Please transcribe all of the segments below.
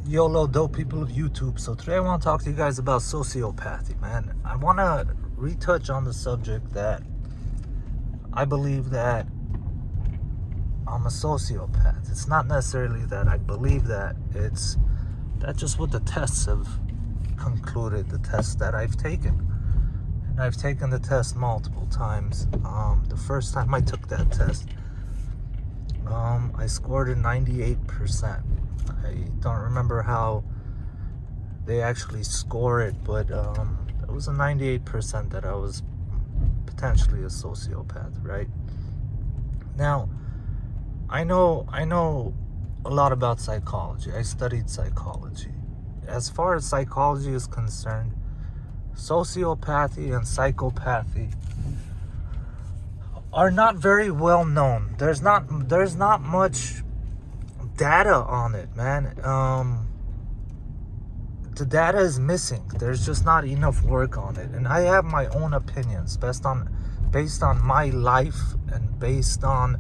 YOLO dope people of YouTube. So today I want to talk to you guys about sociopathy, man. I want to retouch on the subject that I believe that I'm a sociopath. It's not necessarily that I believe that. That's just what the tests have concluded, the tests that I've taken. And I've taken the test multiple times. The first time I took that test, I scored a 98%. I don't remember how they actually score it, but it was a 98% that I was potentially a sociopath, right? Now, I know a lot about psychology. I studied psychology. As far as psychology is concerned, sociopathy and psychopathy are not very well known. There's not much data on it, man. The data is missing. There's just not enough work on it, and I have my own opinions based on my life and based on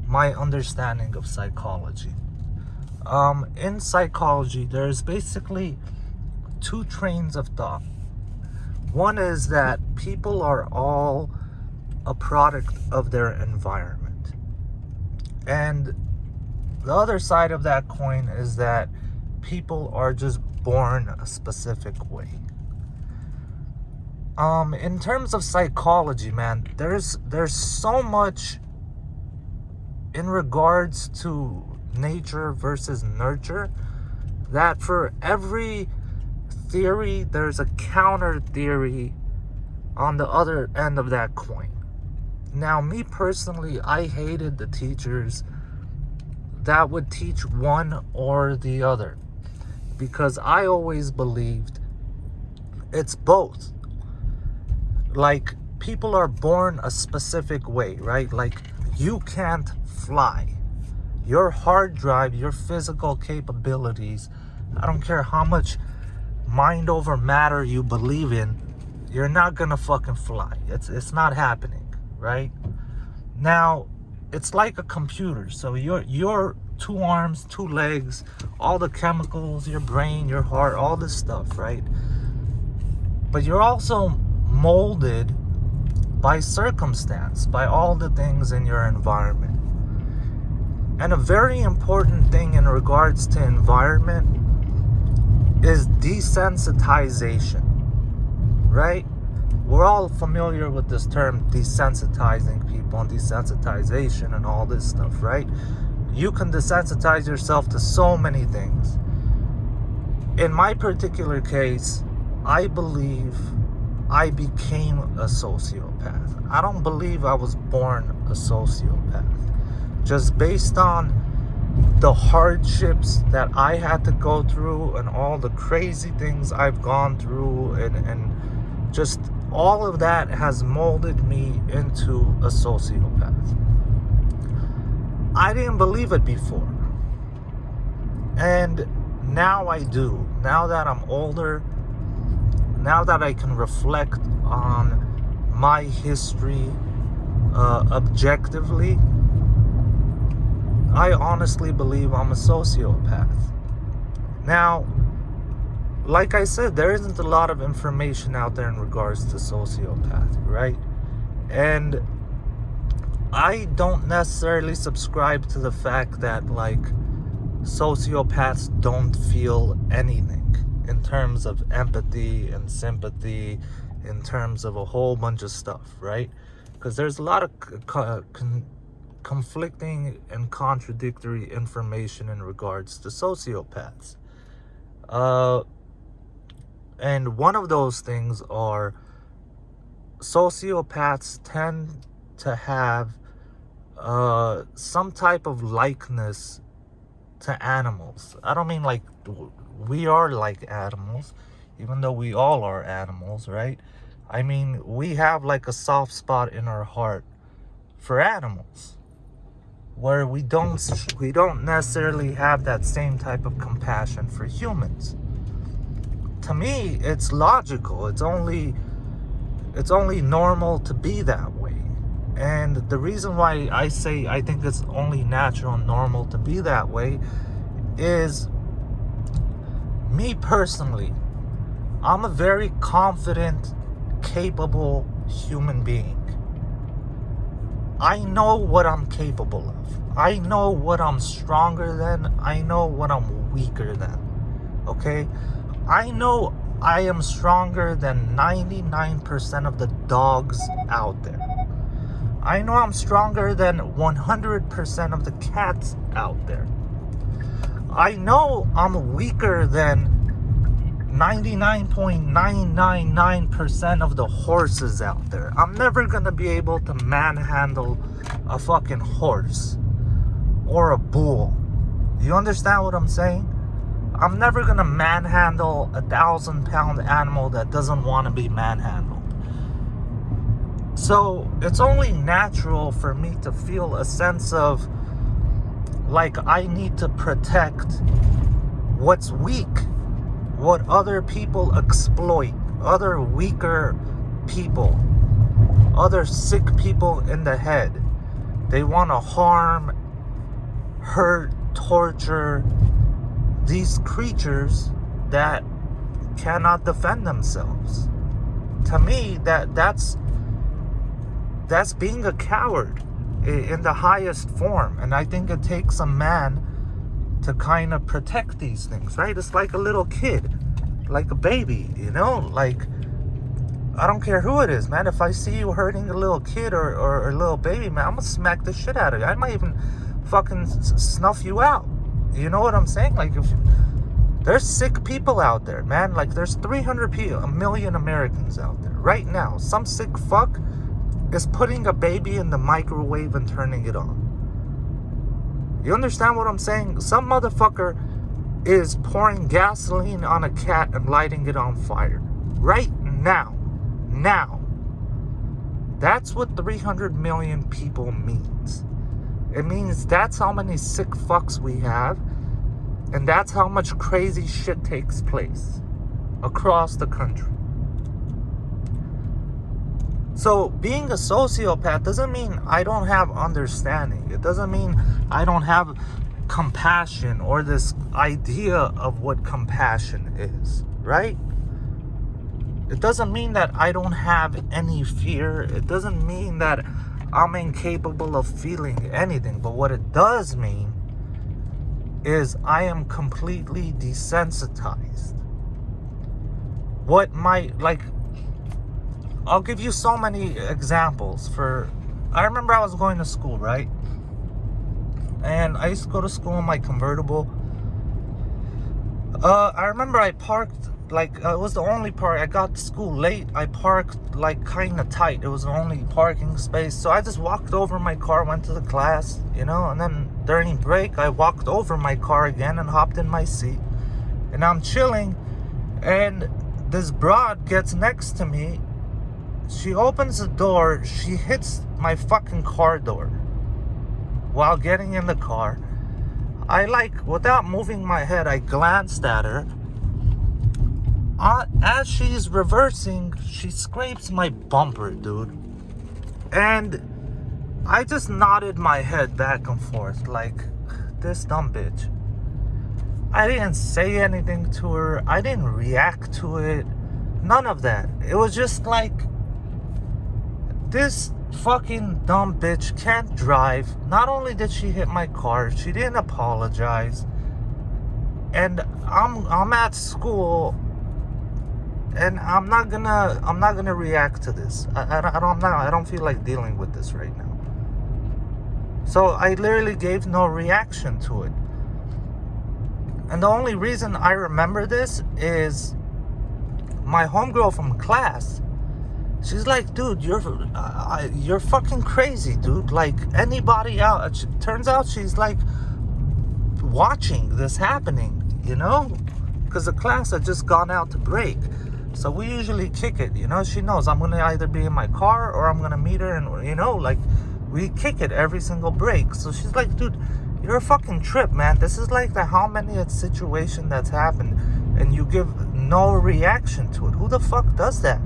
my understanding of psychology. In psychology, there's basically two trains of thought. One is that people are all a product of their environment, and the other side of that coin is that people are just born a specific way. In terms of psychology, man, there's so much in regards to nature versus nurture that for every theory there's a counter theory on the other end of that coin. Now, me personally, I hated the teachers that would teach one or the other, because I always believed it's both. Like, people are born a specific way, right? Like, you can't fly. Your hard drive, your physical capabilities, I don't care how much mind over matter you believe in, you're not gonna fucking fly. It's not happening, right? Now, it's like a computer. So your two arms, two legs, all the chemicals, your brain, your heart, all this stuff, right? But you're also molded by circumstance, by all the things in your environment. And a very important thing in regards to environment is desensitization, right? We're all familiar with this term, desensitizing people and desensitization and all this stuff, right? You can desensitize yourself to so many things. In my particular case, I believe I became a sociopath. I don't believe I was born a sociopath. Just based on the hardships that I had to go through and all the crazy things I've gone through, and just all of that has molded me into a sociopath. I didn't believe it before, and now I do. Now that I'm older, now that I can reflect on my history objectively, I honestly believe I'm a sociopath. Now, like I said, there isn't a lot of information out there in regards to sociopathy, right? And I don't necessarily subscribe to the fact that, like, sociopaths don't feel anything in terms of empathy and sympathy, in terms of a whole bunch of stuff, right? Because there's a lot of conflicting and contradictory information in regards to sociopaths. And one of those things are sociopaths tend to have some type of likeness to animals. I don't mean like we are like animals, even though we all are animals, right? I mean, we have like a soft spot in our heart for animals, where we don't necessarily have that same type of compassion for humans. To me, it's logical. It's only normal to be that way. And the reason why I say I think it's only natural and normal to be that way is me personally, I'm a very confident, capable human being. I know what I'm capable of. I know what I'm stronger than. I know what I'm weaker than. Okay? I know I am stronger than 99% of the dogs out there. I know I'm stronger than 100% of the cats out there. I know I'm weaker than 99.999% of the horses out there. I'm never gonna be able to manhandle a fucking horse or a bull. You understand what I'm saying? I'm never gonna manhandle a 1,000-pound animal that doesn't want to be manhandled. So it's only natural for me to feel a sense of like I need to protect what's weak, what other people exploit, other weaker people, other sick people in the head. They want to harm, hurt, torture these creatures that cannot defend themselves. To me, that's being a coward in the highest form. And I think it takes a man to kind of protect these things, right? It's like a little kid, like a baby, you know? Like, I don't care who it is, man. If I see you hurting a little kid or a little baby, man, I'm gonna smack the shit out of you. I might even fucking snuff you out. You know what I'm saying? Like, if there's sick people out there, man. Like, there's 300 million Americans out there right now. Some sick fuck is putting a baby in the microwave and turning it on. You understand what I'm saying? Some motherfucker is pouring gasoline on a cat and lighting it on fire. Right now. Now. That's what 300 million people means. It means that's how many sick fucks we have. And that's how much crazy shit takes place across the country. So being a sociopath doesn't mean I don't have understanding. It doesn't mean I don't have compassion or this idea of what compassion is, right? It doesn't mean that I don't have any fear. It doesn't mean that I'm incapable of feeling anything. But what it does mean is I am completely desensitized. I'll give you so many examples. I remember I was going to school, right? And I used to go to school in my convertible. I remember I parked, it was the only park. I got to school late. I parked, kind of tight. It was the only parking space. So I just walked over my car, went to the class, and then during break, I walked over my car again and hopped in my seat. And I'm chilling, and this broad gets next to me. She opens the door. She hits my fucking car door while getting in the car. Without moving my head, I glanced at her. As she's reversing, she scrapes my bumper, dude. And I just nodded my head back and forth like, this dumb bitch. I didn't say anything to her. I didn't react to it. None of that. It was just like, this fucking dumb bitch can't drive. Not only did she hit my car, she didn't apologize. And I'm at school, and I'm not gonna react to this. I don't feel like dealing with this right now. So I literally gave no reaction to it. And the only reason I remember this is my homegirl from class. She's like, dude, you're fucking crazy, dude. Like, anybody out. It turns out she's like watching this happening, because the class had just gone out to break. So we usually kick it, She knows I'm gonna either be in my car or I'm gonna meet her, and we kick it every single break. So she's like, dude, you're a fucking trip, man. This is like the how many situation that's happened, and you give no reaction to it. Who the fuck does that?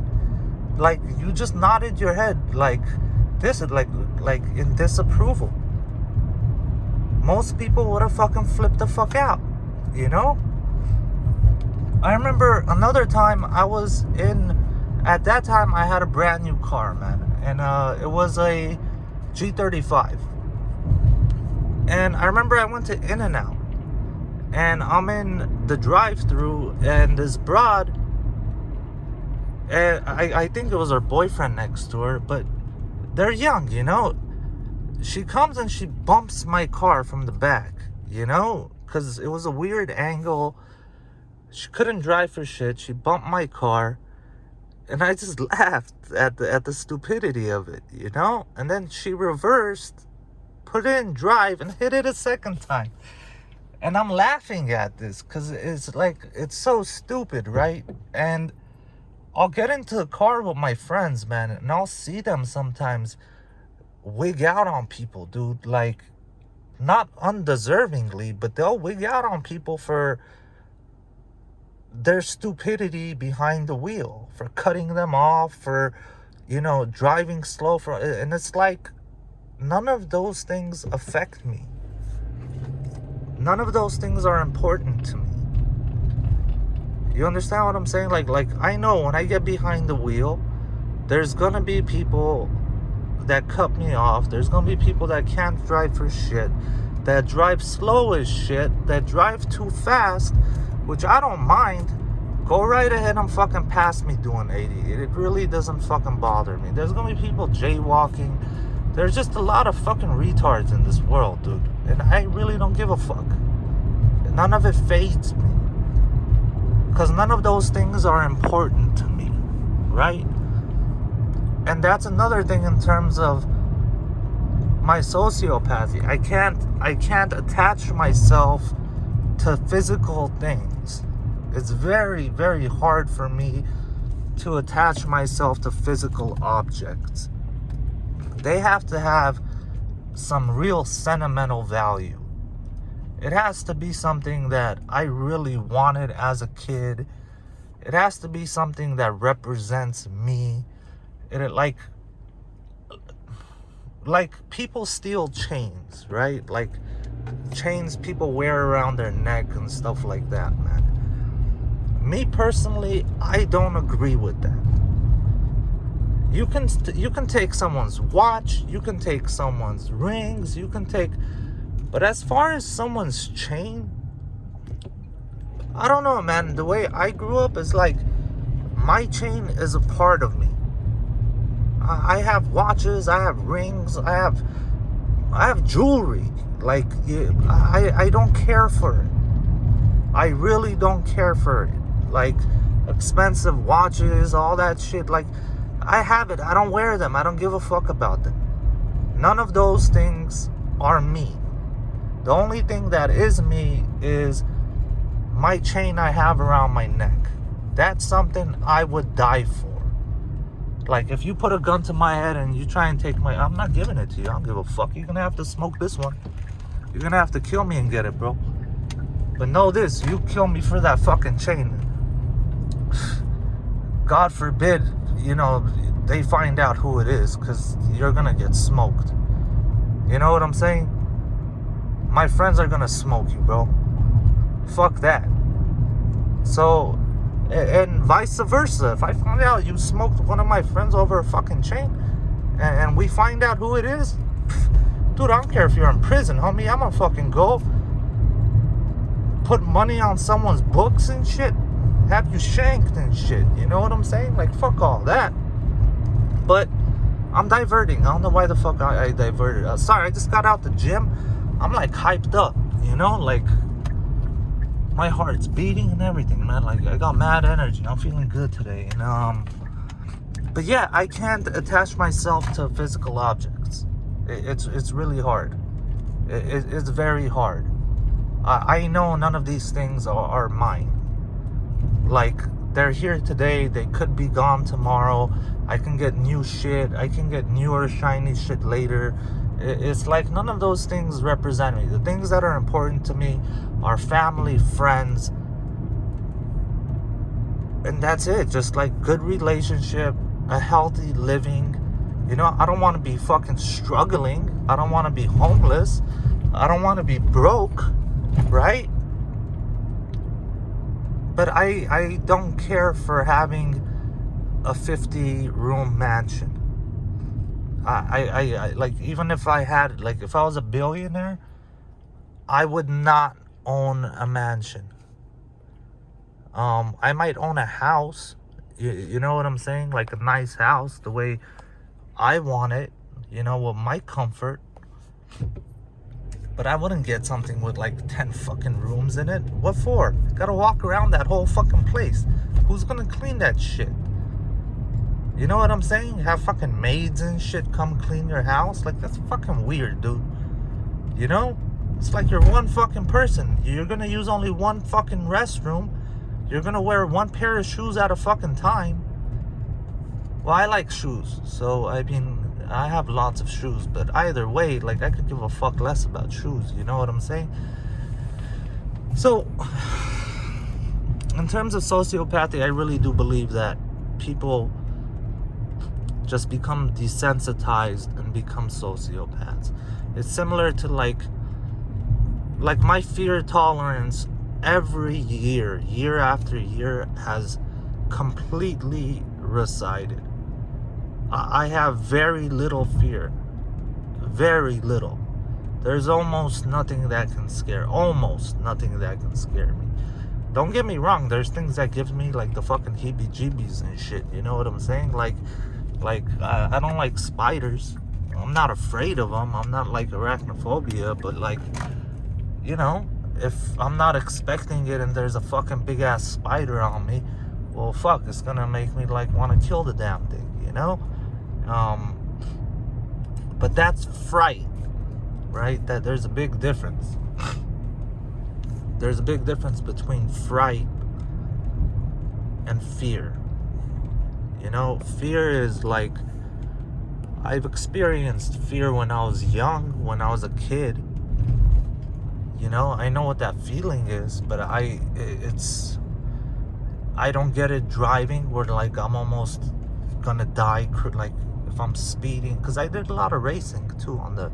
Like, you just nodded your head like this, like in disapproval. Most people would have fucking flipped the fuck out, I remember another time at that time I had a brand new car, man. And it was a G35. And I remember I went to In-N-Out. And I'm in the drive-thru, and this broad, and I think it was her boyfriend next to her, but they're young, you know. She comes and she bumps my car from the back, you know, because it was a weird angle. She couldn't drive for shit. She bumped my car, and I just laughed at the stupidity of it, you know. And then she reversed, put it in drive, and hit it a second time. And I'm laughing at this because it's like, it's so stupid, right? And I'll get into the car with my friends, man, and I'll see them sometimes wig out on people, dude. Like, not undeservingly, but they'll wig out on people for their stupidity behind the wheel, for cutting them off, for, you know, driving slow. And it's like, none of those things affect me. None of those things are important to me. You understand what I'm saying? Like I know when I get behind the wheel, there's gonna be people that cut me off. There's gonna be people that can't drive for shit, that drive slow as shit, that drive too fast, which I don't mind. Go right ahead and fucking pass me doing 80. It really doesn't fucking bother me. There's gonna be people jaywalking. There's just a lot of fucking retards in this world, dude. And I really don't give a fuck. None of it fazes me. Because none of those things are important to me, right? And that's another thing in terms of my sociopathy. I can't attach myself to physical things. It's very, very hard for me to attach myself to physical objects. They have to have some real sentimental value. It has to be something that I really wanted as a kid. It has to be something that represents me. Like people steal chains, right? Like chains people wear around their neck and stuff like that, man. Me personally, I don't agree with that. You can take someone's watch, you can take someone's rings, but as far as someone's chain, I don't know, man. The way I grew up is like, my chain is a part of me. I have watches, I have rings, I have jewelry. Like, I don't care for it. I really don't care for it. Like, expensive watches, all that shit. Like, I have it. I don't wear them. I don't give a fuck about them. None of those things are me. The only thing that is me is my chain I have around my neck. That's something I would die for. Like, if you put a gun to my head and you try and take I'm not giving it to you. I don't give a fuck. You're gonna have to smoke this one. You're gonna have to kill me and get it, bro. But know this, you kill me for that fucking chain. God forbid, you know, they find out who it is, because you're gonna get smoked. You know what I'm saying? My friends are gonna smoke you, bro. Fuck that. So, and vice versa. If I find out you smoked one of my friends over a fucking chain, and we find out who it is, dude, I don't care if you're in prison, homie. I'm gonna fucking go put money on someone's books and shit, have you shanked and shit. You know what I'm saying? Like, fuck all that. But I'm diverting. I don't know why the fuck I diverted. Sorry, I just got out the gym. I'm like hyped up, you know? Like, my heart's beating and everything, man. Like, I got mad energy. I'm feeling good today. And, but yeah, I can't attach myself to physical objects. It's really hard. It's very hard. I know none of these things are mine. Like, they're here today, they could be gone tomorrow. I can get new shit, I can get newer shiny shit later. It's like none of those things represent me. The things that are important to me are family, friends, and that's it. Just like good relationship, a healthy living. You know, I don't want to be fucking struggling. I don't want to be homeless. I don't want to be broke, right? But I don't care for having a 50-room mansion. I like, even if I had, like, if I was a billionaire, I would not own a mansion. I might own a house. You know what I'm saying? Like a nice house, the way I want it, with my comfort. But I wouldn't get something with like 10 fucking rooms in it. What for? Gotta walk around that whole fucking place. Who's gonna clean that shit? You know what I'm saying? Have fucking maids and shit come clean your house? Like, that's fucking weird, dude. It's like you're one fucking person. You're gonna use only one fucking restroom. You're gonna wear one pair of shoes at a fucking time. Well, I like shoes. So, I mean, I have lots of shoes. But either way, like, I could give a fuck less about shoes. You know what I'm saying? So, in terms of sociopathy, I really do believe that people just become desensitized and become sociopaths. It's similar to like my fear tolerance every year after year, has completely receded. I have very little fear. Very little. There's almost nothing that can scare me. Don't get me wrong, there's things that give me like the fucking heebie-jeebies and shit. You know what I'm saying? Like I don't like spiders. I'm not afraid of them. I'm not like arachnophobia, but like, if I'm not expecting it and there's a fucking big ass spider on me, well, fuck, it's gonna make me like want to kill the damn thing, But that's fright, right? That there's a big difference. There's a big difference between fright and fear. Fear is like, I've experienced fear when I was young, when I was a kid. I know what that feeling is, but I don't get it driving, where like I'm almost gonna die, like if I'm speeding, because I did a lot of racing too on the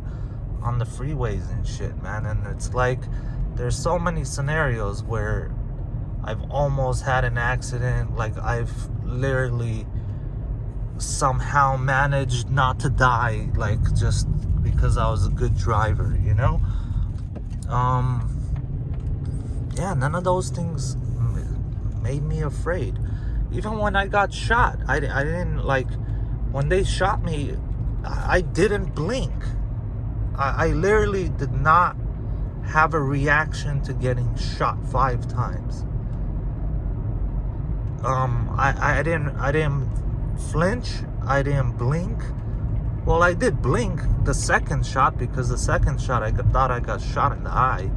freeways and shit, man. And it's like, there's so many scenarios where I've almost had an accident. Like, I've literally somehow managed not to die, like, just because I was a good driver, yeah, none of those things made me afraid. Even when I got shot, I didn't, like, when they shot me, I didn't blink. I literally did not have a reaction to getting shot 5 times. I didn't flinch. I didn't blink. Well, I did blink the second shot, because the second shot I thought I got shot in the eye.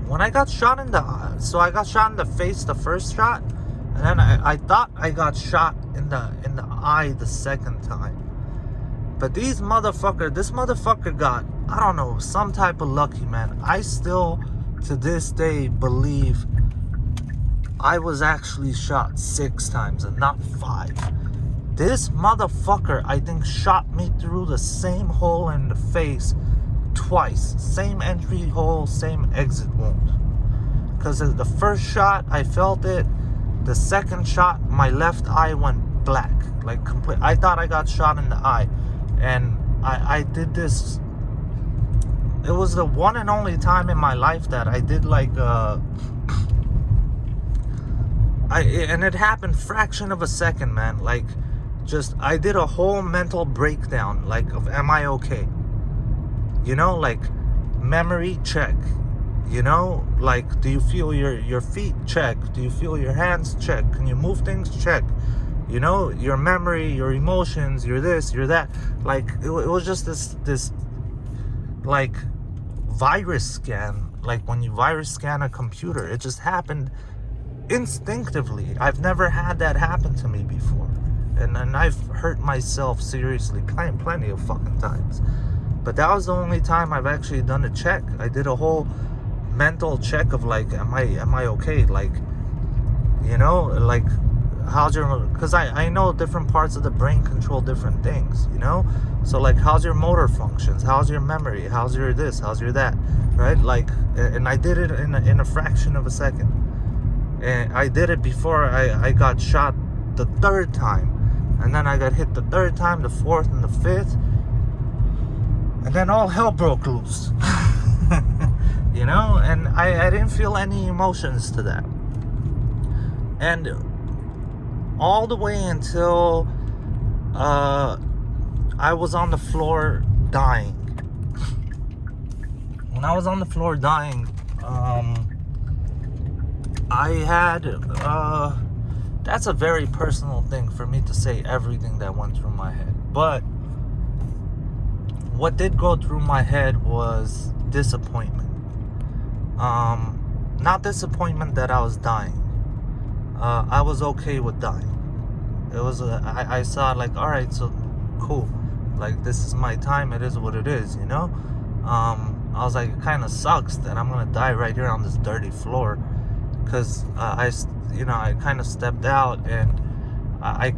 When I got shot in the eye, so I got shot in the face the first shot, and then I thought I got shot in the eye the second time. But this motherfucker got, I don't know, some type of lucky, man. I still, to this day, believe I was actually shot 6 times and not 5. This motherfucker, I think, shot me through the same hole in the face twice. Same entry hole, same exit wound. Because the first shot, I felt it. The second shot, my left eye went black. Like, complete. I thought I got shot in the eye. And I did this. It was the one and only time in my life that I did like and it happened fraction of a second, man. Like, I did a whole mental breakdown, like, of am I okay? Like, memory, check. Like, do you feel your feet? Check. Do you feel your hands? Check. Can you move things? Check. Your memory, your emotions, your this, your that. Like, it was just this like virus scan. Like, when you virus scan a computer, it just happened instinctively. I've never had that happen to me before. And I've hurt myself seriously plenty of fucking times. But that was the only time I've actually done a check. I did a whole mental check of like, am I okay? Like, like, how's your, because I know different parts of the brain control different things, you know? So like, how's your motor functions? How's your memory? How's your this? How's your that? Right? Like, and I did it in a fraction of a second. And I did it before I got shot the third time. And then I got hit the third time, the fourth, and the fifth. And then all hell broke loose. You know? And I didn't feel any emotions to that. And all the way until I was on the floor dying. When I was on the floor dying, I had, that's a very personal thing for me to say everything that went through my head. But what did go through my head was disappointment. Not disappointment that I was dying. I was okay with dying. It was, I saw like, all right, so cool. Like, this is my time. It is what it is, you know? I was like, it kind of sucks that I'm going to die right here on this dirty floor. Because I kind of stepped out and I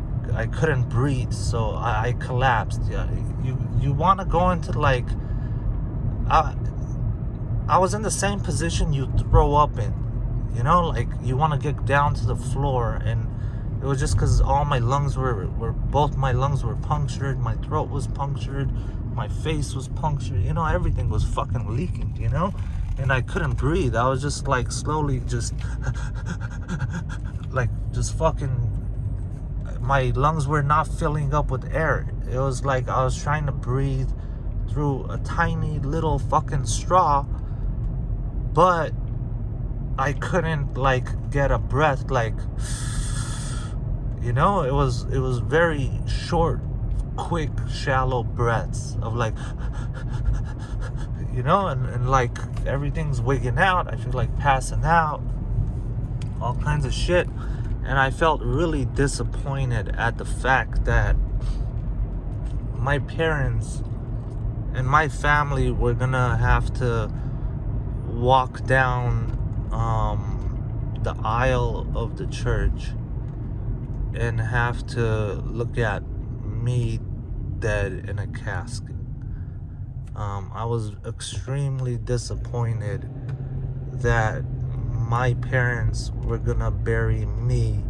couldn't breathe. So I collapsed. Yeah, you want to go into like, I was in the same position you throw up in. You know, like, you want to get down to the floor, and it was just because all my lungs were both my lungs were punctured, my throat was punctured, my face was punctured, you know, everything was fucking leaking, you know, and I couldn't breathe. I was just like slowly just like just fucking, my lungs were not filling up with air. It was like I was trying to breathe through a tiny little fucking straw, but I couldn't like get a breath, like, you know, it was very short, quick, shallow breaths of like, you know, and like everything's wigging out. I feel like passing out, all kinds of shit. And I felt really disappointed at the fact that my parents and my family were gonna have to walk down the aisle of the church and have to look at me dead in a casket. I was extremely disappointed that my parents were gonna bury me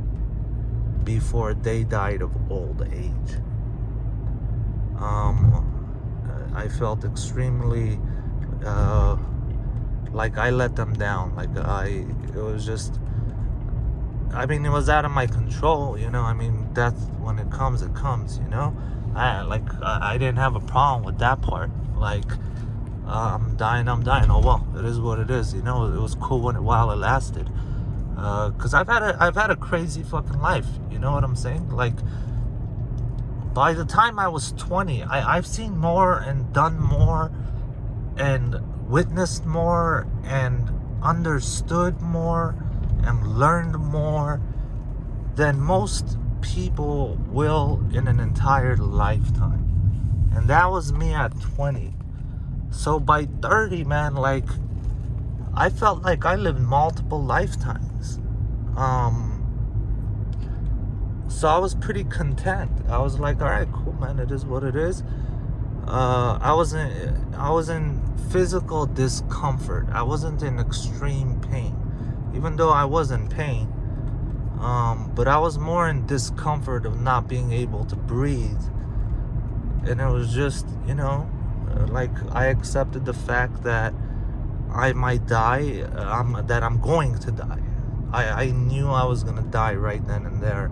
before they died of old age. I felt extremely like I let them down. Like it was just, I mean, it was out of my control, you know. I mean, death, when it comes, you know. I didn't have a problem with that part. Like, I'm dying. Oh well, it is what it is, you know. It was cool while it lasted. Cause I've had a crazy fucking life. You know what I'm saying? Like, by the time I was 20, I've seen more and done more and witnessed more and understood more and learned more than most people will in an entire lifetime. And that was me at 20. So by 30, man, like, I felt like I lived multiple lifetimes. So I was pretty content. I was like, all right, cool, man, it is what it is. I was in physical discomfort. I wasn't in extreme pain, even though I was in pain. But I was more in discomfort of not being able to breathe. And it was just, you know, like, I accepted the fact that I might die, that I'm going to die. I knew I was gonna die right then and there,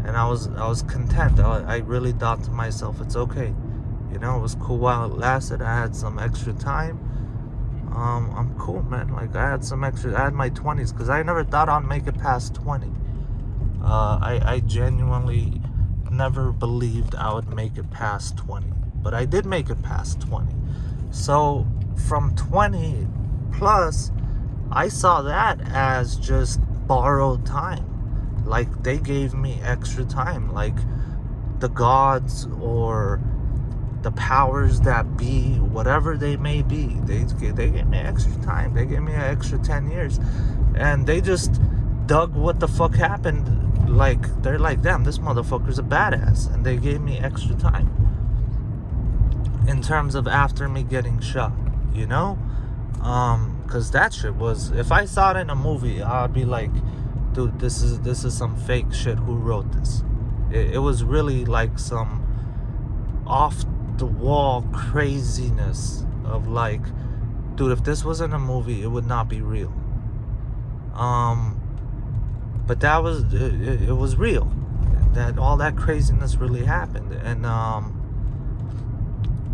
and I was content. I really thought to myself, it's okay, you know. It was cool while it lasted. I had some extra time. I'm cool, man. Like, I had my 20s, because I never thought I'd make it past 20. I genuinely never believed I would make it past 20, but I did make it past 20. So from 20 plus, I saw that as just borrowed time. Like, they gave me extra time. Like, the gods or the powers that be, whatever they may be, they gave me extra time. They gave me an extra 10 years. And they just dug what the fuck happened they're like, damn, this motherfucker's a badass, and they gave me extra time in terms of after me getting shot, you know? Because that shit was, if I saw it in a movie, I'd be like, dude, this is some fake shit. Who wrote this? It was really like some off the wall craziness of like, dude, if this wasn't a movie, it would not be real. But that was, it was real. That all that craziness really happened. And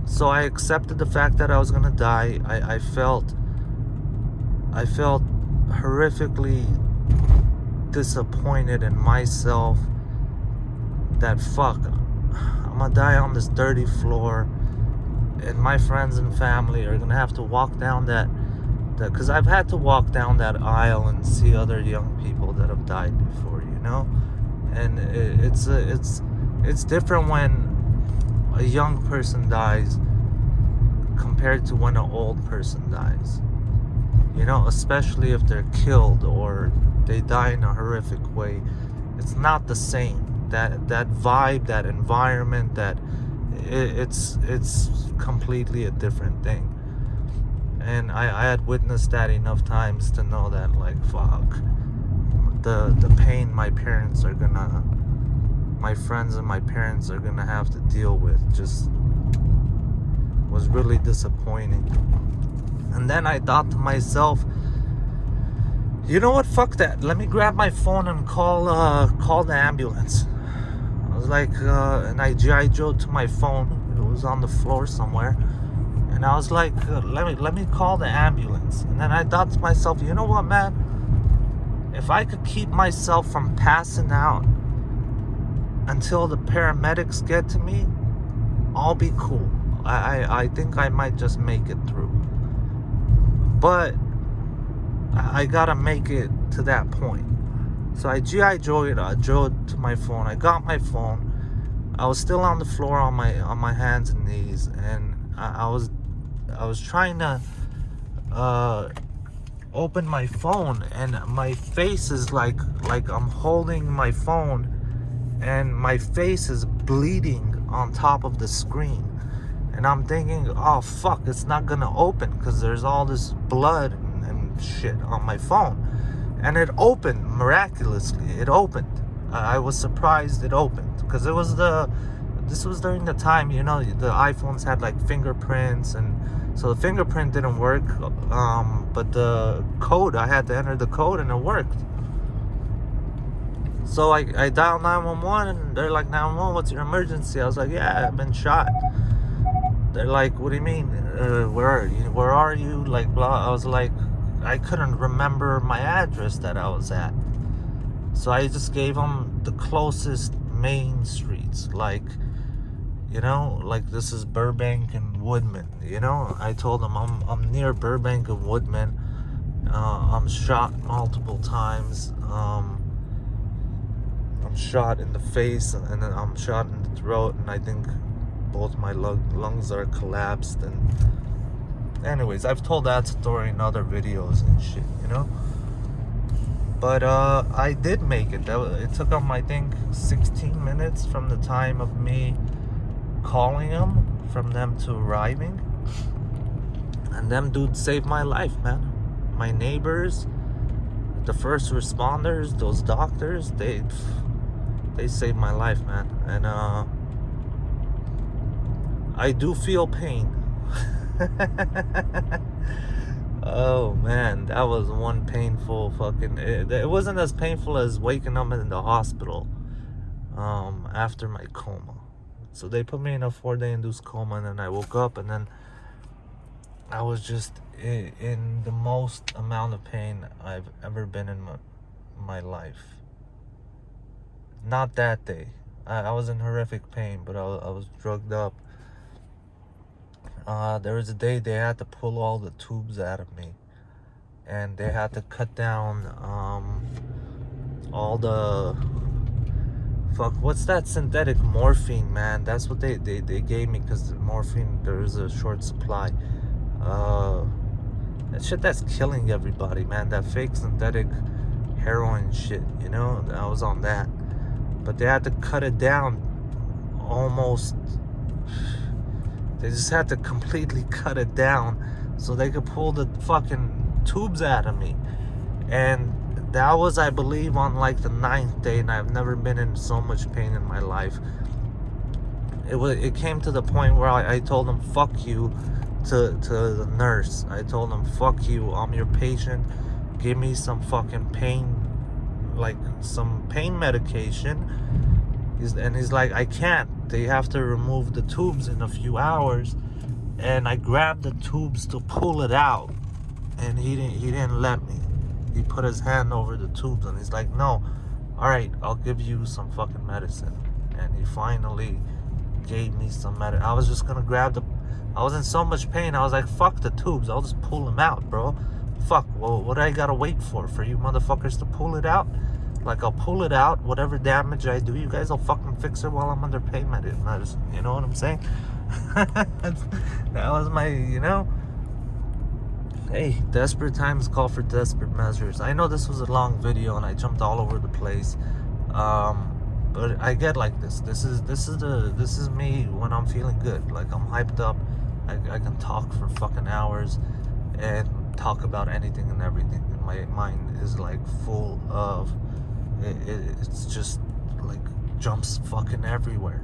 so I accepted the fact that I was gonna die. I felt horrifically disappointed in myself that fuck, I'm gonna die on this dirty floor, and my friends and family are gonna have to walk down that because I've had to walk down that aisle and see other young people that have died before, you know? And it's different when a young person dies compared to when an old person dies, you know, especially if they're killed or they die in a horrific way. It's not the same. That vibe, that environment, it's completely a different thing. And I had witnessed that enough times to know that, like, fuck, the pain my friends and my parents are gonna have to deal with just was really disappointing. And then I thought to myself, you know what, fuck that, let me grab my phone and call the ambulance. I was like, and I G.I. Joe'd to my phone. It was on the floor somewhere. And I was like, let me call the ambulance. And then I thought to myself, you know what, man? If I could keep myself from passing out until the paramedics get to me, I'll be cool. I think I might just make it through. But I gotta make it to that point. So I G.I. Joe'd to my phone. I got my phone. I was still on the floor on my hands and knees, and I was trying to open my phone, and my face is like I'm holding my phone, and my face is bleeding on top of the screen. And I'm thinking, oh fuck, it's not gonna open because there's all this blood and shit on my phone. And it opened miraculously. It opened. I was surprised it opened because this was during the time, you know, the iPhones had like fingerprints, and so the fingerprint didn't work. But the code, I had to enter the code, and it worked. So I dialed 911, and they're like, 911, what's your emergency? I was like, yeah, I've been shot. They're like, what do you mean? Where are you? Like, blah. I was like, I couldn't remember my address that I was at. So I just gave them the closest main streets. Like, you know, like this is Burbank and Woodman. You know, I told them I'm near Burbank and Woodman. I'm shot multiple times. I'm shot in the face, and then I'm shot in the throat, and I think both my lungs are collapsed. And anyways, I've told that story in other videos and shit, you know. But I did make it. It took them, I think, 16 minutes from the time of me calling them, from them to arriving. And them dudes saved my life, man. My neighbors, the first responders, those doctors, they saved my life, man. And I do feel pain. Oh man, that was one painful fucking. It wasn't as painful as waking up in the hospital after my coma. So they put me in a 4-day induced coma, and then I woke up, and then I was just in the most amount of pain I've ever been in my life. Not that day. I was in horrific pain, but I was drugged up. There was a day they had to pull all the tubes out of me, and they had to cut down all the what's that synthetic morphine, man? That's what they gave me, because the morphine, there was a short supply. That shit that's killing everybody, man. That fake synthetic heroin shit, you know. I was on that. but they had to cut it down almost. They just had to completely cut it down so they could pull the fucking tubes out of me. And that was, I believe, on like the 9th day, and I've never been in so much pain in my life. It came to the point where I told them, fuck you, to the nurse. I told them, fuck you, I'm your patient. Give me some fucking pain, like some pain medication. He's like, I can't. They have to remove the tubes in a few hours. And I grabbed the tubes to pull it out, and he didn't let me. He put his hand over the tubes, and he's like, no, all right, I'll give you some fucking medicine. And he finally gave me some medicine. I was just gonna grab I was in so much pain, I was like, fuck the tubes, I'll just pull them out, bro. Fuck, well, what do I gotta wait for you motherfuckers to pull it out? Like, I'll pull it out, whatever damage I do, you guys will fucking fix it while I'm under pain medicine. You know what I'm saying? That was my, hey, desperate times call for desperate measures. I know this was a long video and I jumped all over the place, but I get like this. This is me when I'm feeling good. Like, I'm hyped up. I can talk for fucking hours and talk about anything and everything. And my mind is like full of it's just like jumps fucking everywhere.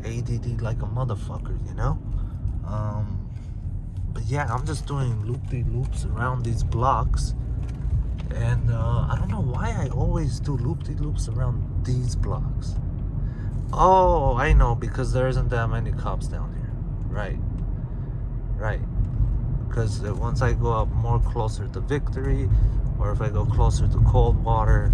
ADD like a motherfucker, But yeah, I'm just doing loop-de-loops around these blocks. And I don't know why I always do loop-de-loops around these blocks. Oh, I know, because there isn't that many cops down here. Right. Because once I go up more closer to Victory, or if I go closer to Coldwater,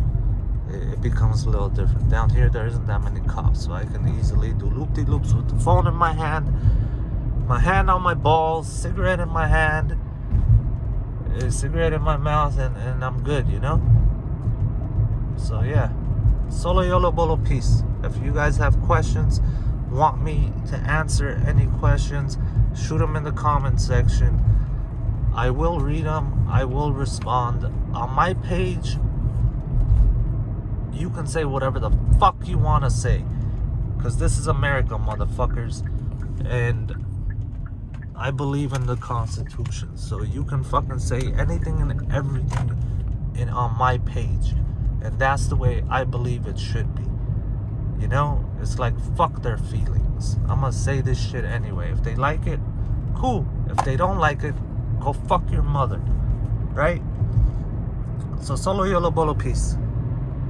it becomes a little different. Down here, there isn't that many cops, so I can easily do loop-de-loops with the phone in my hand on my balls, cigarette in my hand, a cigarette in my mouth, and I'm good, So yeah, solo yolo bolo peace. If you guys have questions, want me to answer any questions, shoot them in the comment section. I will read them. I will respond. On my page, you can say whatever the fuck you want to say, because this is America, motherfuckers, and I believe in the Constitution, so you can fucking say anything and everything on my page, and that's the way I believe it should be. It's like, fuck their feelings. I'm gonna say this shit anyway. If they like it, cool. If they don't like it, go fuck your mother, right? So solo yolo bolo peace.